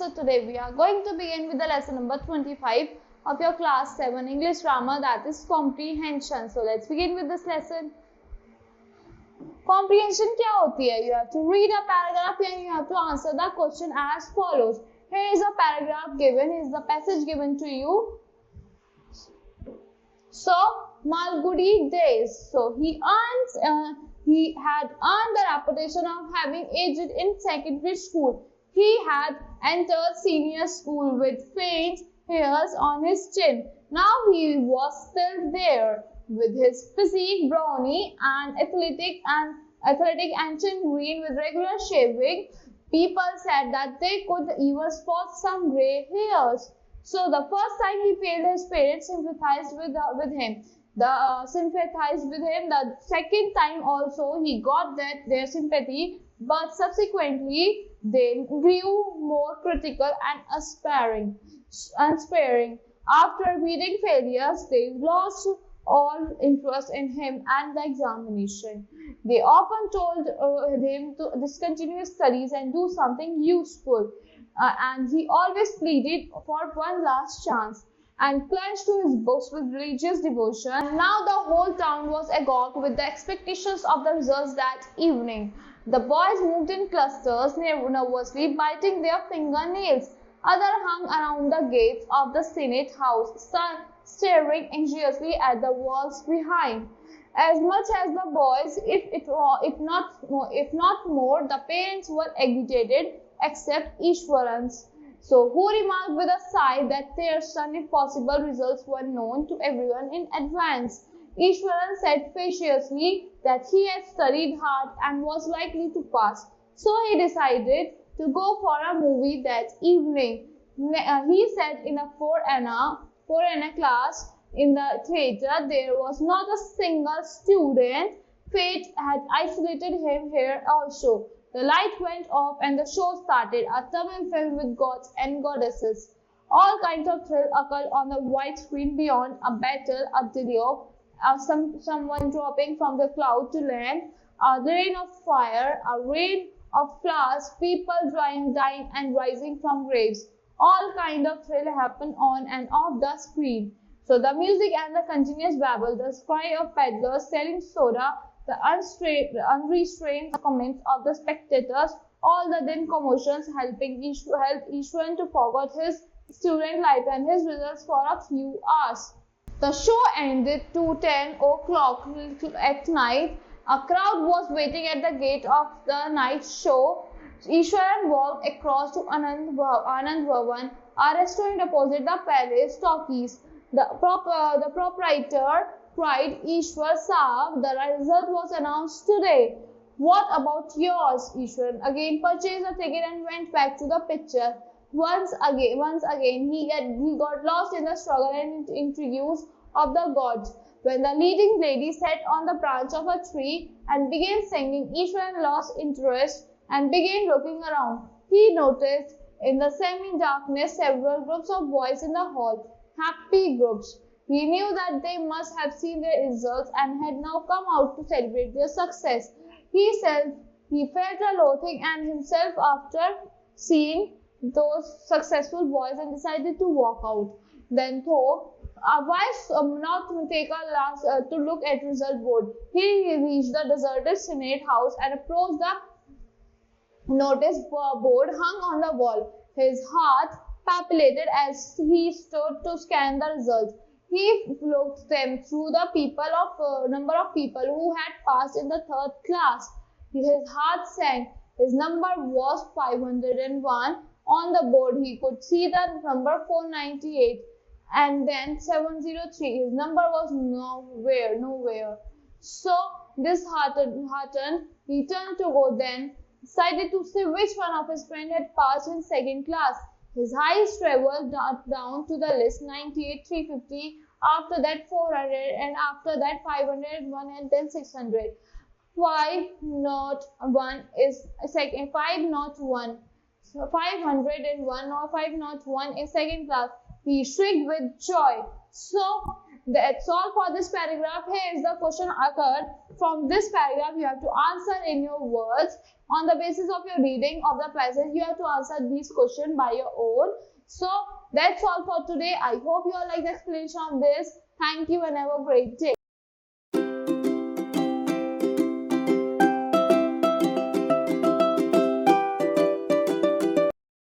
So today we are going to begin with the lesson number 25 of your class 7 English grammar, that is comprehension. So let's begin with this lesson. Comprehension क्या होती है? You have to read a paragraph and you have to answer the question as follows. Here is a paragraph given, here is the passage given to you. So Malgudi days. So he had earned the reputation of having aged in secondary school. He had entered senior school with faint hairs on his chin. Now he was still there, with his physique brawny and athletic and chin green with regular shaving. People said that they could even spot some grey hairs. So the first time he failed, his parents sympathized with him. The second time also he got their sympathy, but subsequently they grew more critical and unsparing. After repeating failures, they lost all interest in him and the examination. They often told him to discontinue his studies and do something useful, and he always pleaded for one last chance and clung to his books with religious devotion. And now the whole town was agog with the expectations of the results that evening. The boys moved in clusters, nervously biting their fingernails. Others hung around the gates of the Senate House, staring anxiously at the walls behind. As much as the boys, if not more, the parents were agitated, except Ishwaran's. So, who remarked with a sigh that their son, if possible, results were known to everyone in advance. Ishwaran said facetiously that he had studied hard and was likely to pass. So he decided to go for a movie that evening. He said in a 4 class in the theatre there was not a single student. Fate had isolated him here also. The light went off and the show started, a Tamil film with gods and goddesses. All kinds of thrill occurred on the white screen beyond: a battle, a dialogue, someone dropping from the cloud to land, a rain of fire, a rain of flowers, people dying and rising from graves. All kinds of thrill happened on and off the screen. So the music and the continuous babble, the cry of peddlers selling soda, the unrestrained comments of the spectators, all the din commotions helped Ishwaran to forget his student life and his results for a few hours. The show ended to 10 o'clock at night. A crowd was waiting at the gate of the night show. Ishwaran walked across to Anand Bhavan, a restaurant opposite the palace talkies. The proprietor cried, "Ishwar Saab, the result was announced today. What about yours?" Ishwar again purchased a ticket and went back to the picture. Once again, he got lost in the struggle and intrigues of the gods. When the leading lady sat on the branch of a tree and began singing, Ishwar lost interest and began looking around. He noticed in the semi-darkness several groups of boys in the hall, happy groups. He knew that they must have seen their results and had now come out to celebrate their success. He felt a loathing and himself after seeing those successful boys and decided to walk out. Then thought, why not take a last to look at result board? He reached the deserted Senate House and approached the notice board hung on the wall. His heart palpitated as he stood to scan the results. He looked them through the number of people who had passed in the 3rd class. His heart sank. His number was 501. On the board, he could see the number 498 and then 703. His number was nowhere. So disheartened, he turned to go. Then decided to see which one of his friends had passed in 2nd class. His eyes traveled down to the list: 98, 350, after that 400, and after that 501, and then 600. 501 is second. 501. So 501 or 501 is 2nd class. He shrieked with joy. So that's all for this paragraph. Here is the question occurred. From this paragraph, you have to answer in your words. On the basis of your reading of the passage, you have to answer these questions by your own. So that's all for today. I hope you all like the explanation of this. Thank you and have a great day.